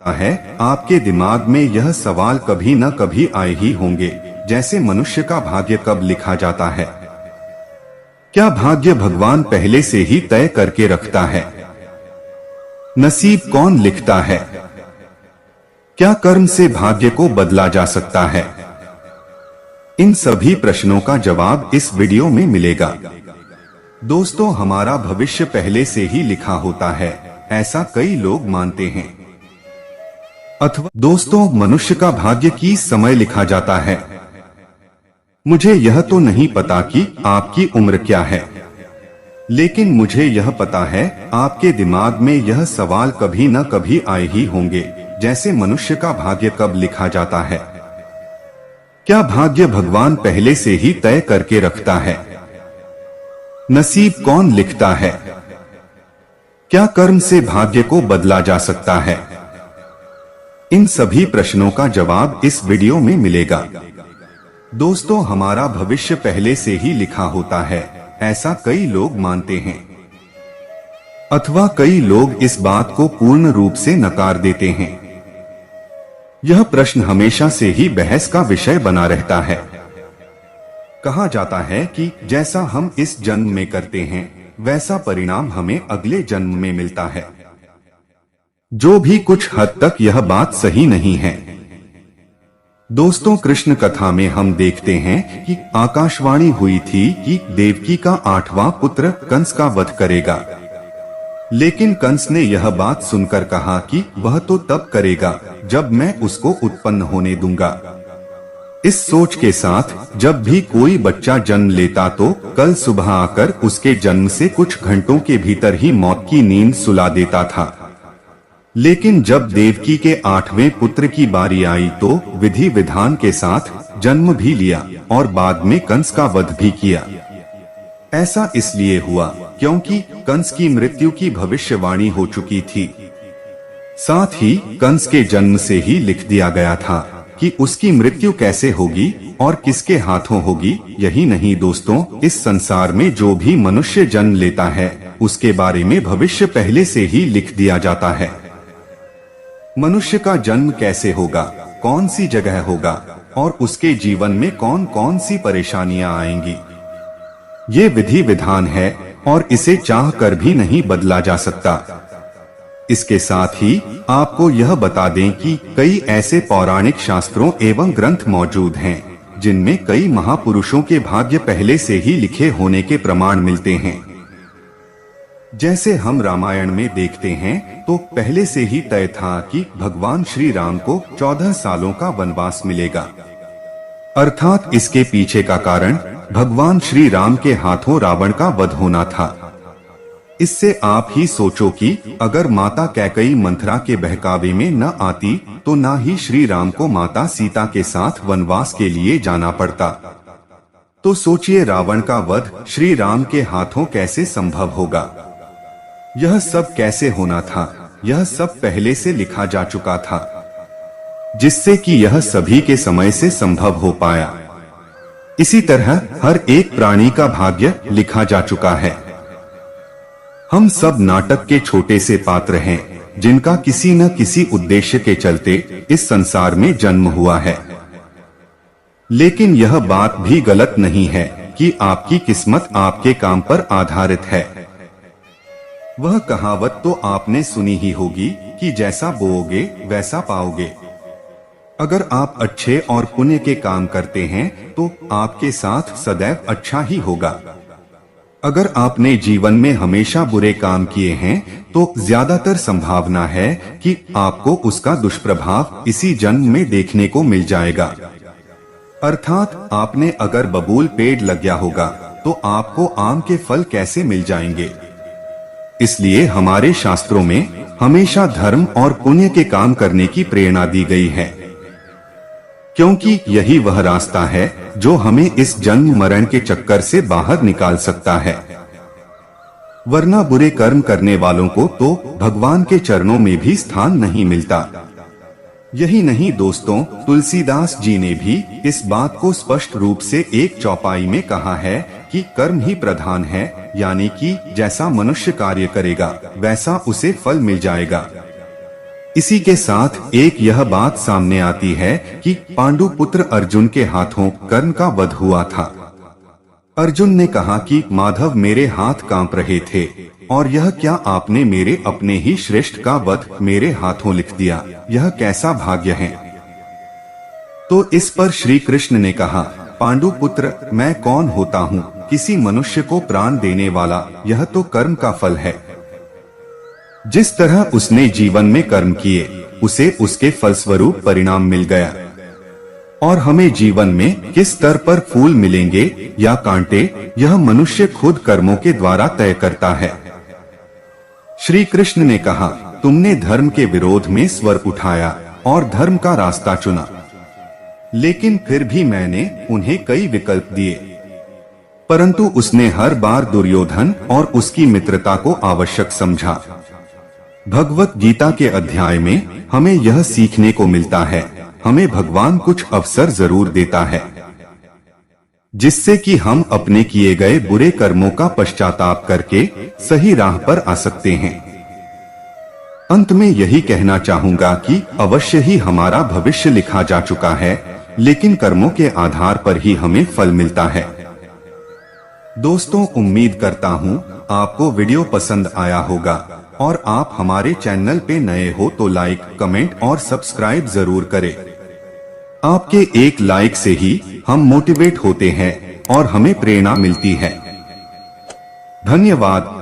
है, आपके दिमाग में यह सवाल कभी न कभी आए ही होंगे, जैसे मनुष्य का भाग्य कब लिखा जाता है? क्या भाग्य भगवान पहले से ही तय करके रखता है? नसीब कौन लिखता है? क्या कर्म से भाग्य को बदला जा सकता है? इन सभी प्रश्नों का जवाब इस वीडियो में मिलेगा। दोस्तों, हमारा भविष्य पहले से ही लिखा होता है, ऐसा कई लोग मानते हैं। अथवा दोस्तों, मनुष्य का भाग्य किस समय लिखा जाता है? मुझे यह तो नहीं पता कि आपकी उम्र क्या है, लेकिन मुझे यह पता है आपके दिमाग में यह सवाल कभी न कभी आए ही होंगे, जैसे मनुष्य का भाग्य कब लिखा जाता है? क्या भाग्य भगवान पहले से ही तय करके रखता है? नसीब कौन लिखता है? क्या कर्म से भाग्य को बदला जा सकता है? इन सभी प्रश्नों का जवाब इस वीडियो में मिलेगा। दोस्तों, हमारा भविष्य पहले से ही लिखा होता है, ऐसा कई लोग मानते हैं। अथवा कई लोग इस बात को पूर्ण रूप से नकार देते हैं। यह प्रश्न हमेशा से ही बहस का विषय बना रहता है। कहा जाता है कि जैसा हम इस जन्म में करते हैं, वैसा परिणाम हमें अगले जन्म में मिलता है। जो भी कुछ हद तक यह बात सही नहीं है। दोस्तों, कृष्ण कथा में हम देखते हैं कि आकाशवाणी हुई थी कि देवकी का 8वां पुत्र कंस का वध करेगा, लेकिन कंस ने यह बात सुनकर कहा कि वह तो तब करेगा जब मैं उसको उत्पन्न होने दूंगा। इस सोच के साथ जब भी कोई बच्चा जन्म लेता तो कल सुबह आकर उसके जन्म से कुछ घंटों के भीतर ही मौत की नींद सुला देता था। लेकिन जब देवकी के 8वें पुत्र की बारी आई तो विधि विधान के साथ जन्म भी लिया और बाद में कंस का वध भी किया। ऐसा इसलिए हुआ क्योंकि कंस की मृत्यु की भविष्यवाणी हो चुकी थी। साथ ही कंस के जन्म से ही लिख दिया गया था कि उसकी मृत्यु कैसे होगी और किसके हाथों होगी। यही नहीं दोस्तों, इस संसार में जो भी मनुष्य जन्म लेता है, उसके बारे में भविष्य पहले से ही लिख दिया जाता है। मनुष्य का जन्म कैसे होगा, कौन सी जगह होगा और उसके जीवन में कौन कौन सी परेशानियां आएंगी, ये विधि विधान है और इसे चाह कर भी नहीं बदला जा सकता। इसके साथ ही आपको यह बता दें कि कई ऐसे पौराणिक शास्त्रों एवं ग्रंथ मौजूद हैं, जिनमें कई महापुरुषों के भाग्य पहले से ही लिखे होने के प्रमाण मिलते हैं। जैसे हम रामायण में देखते हैं तो पहले से ही तय था कि भगवान श्री राम को 14 सालों का वनवास मिलेगा। अर्थात इसके पीछे का कारण भगवान श्री राम के हाथों रावण का वध होना था। इससे आप ही सोचो कि अगर माता कैकेयी मंथरा के बहकावे में न आती तो ना ही श्री राम को माता सीता के साथ वनवास के लिए जाना पड़ता। तो सोचिए, रावण का वध श्री राम के हाथों कैसे संभव होगा? यह सब कैसे होना था? यह सब पहले से लिखा जा चुका था, जिससे कि यह सभी के समय से संभव हो पाया। इसी तरह हर एक प्राणी का भाग्य लिखा जा चुका है। हम सब नाटक के छोटे से पात्र हैं, जिनका किसी न किसी उद्देश्य के चलते इस संसार में जन्म हुआ है। लेकिन यह बात भी गलत नहीं है कि आपकी किस्मत आपके काम पर आधारित है। वह कहावत तो आपने सुनी ही होगी कि जैसा बोओगे वैसा पाओगे। अगर आप अच्छे और पुण्य के काम करते हैं तो आपके साथ सदैव अच्छा ही होगा। अगर आपने जीवन में हमेशा बुरे काम किए हैं तो ज्यादातर संभावना है कि आपको उसका दुष्प्रभाव इसी जन्म में देखने को मिल जाएगा। अर्थात आपने अगर बबूल पेड़ लग होगा तो आपको आम के फल कैसे मिल जाएंगे। इसलिए हमारे शास्त्रों में हमेशा धर्म और पुण्य के काम करने की प्रेरणा दी गई है, क्योंकि यही वह रास्ता है जो हमें इस जन्म मरण के चक्कर से बाहर निकाल सकता है। वरना बुरे कर्म करने वालों को तो भगवान के चरणों में भी स्थान नहीं मिलता। यही नहीं दोस्तों, तुलसीदास जी ने भी इस बात को स्पष्ट रूप से एक चौपाई में कहा है कि कर्म ही प्रधान है, यानी कि जैसा मनुष्य कार्य करेगा वैसा उसे फल मिल जाएगा। इसी के साथ एक यह बात सामने आती है कि पांडु पुत्र अर्जुन के हाथों कर्ण का वध हुआ था। अर्जुन ने कहा कि माधव मेरे हाथ कांप रहे थे और यह क्या आपने मेरे अपने ही श्रेष्ठ का वध मेरे हाथों लिख दिया, यह कैसा भाग्य है। तो इस पर श्री कृष्ण ने कहा, पांडु पुत्र मैं कौन होता हूँ किसी मनुष्य को प्राण देने वाला, यह तो कर्म का फल है। जिस तरह उसने जीवन में कर्म किए उसे उसके फलस्वरूप परिणाम मिल गया। और हमें जीवन में किस स्तर पर फूल मिलेंगे या कांटे, यह मनुष्य खुद कर्मों के द्वारा तय करता है। श्री कृष्ण ने कहा, तुमने धर्म के विरोध में स्वर उठाया और धर्म का रास्ता चुना, लेकिन फिर भी मैंने उन्हें कई विकल्प दिए, परंतु उसने हर बार दुर्योधन और उसकी मित्रता को आवश्यक समझा। भगवत गीता के अध्याय में हमें यह सीखने को मिलता है, हमें भगवान कुछ अवसर जरूर देता है जिससे कि हम अपने किए गए बुरे कर्मों का पश्चाताप करके सही राह पर आ सकते हैं। अंत में यही कहना चाहूंगा कि अवश्य ही हमारा भविष्य लिखा जा चुका है, लेकिन कर्मों के आधार पर ही हमें फल मिलता है। दोस्तों, उम्मीद करता हूँ आपको वीडियो पसंद आया होगा और आप हमारे चैनल पे नए हो तो लाइक, कमेंट और सब्सक्राइब जरूर करें। आपके एक लाइक से ही हम मोटिवेट होते हैं और हमें प्रेरणा मिलती है। धन्यवाद।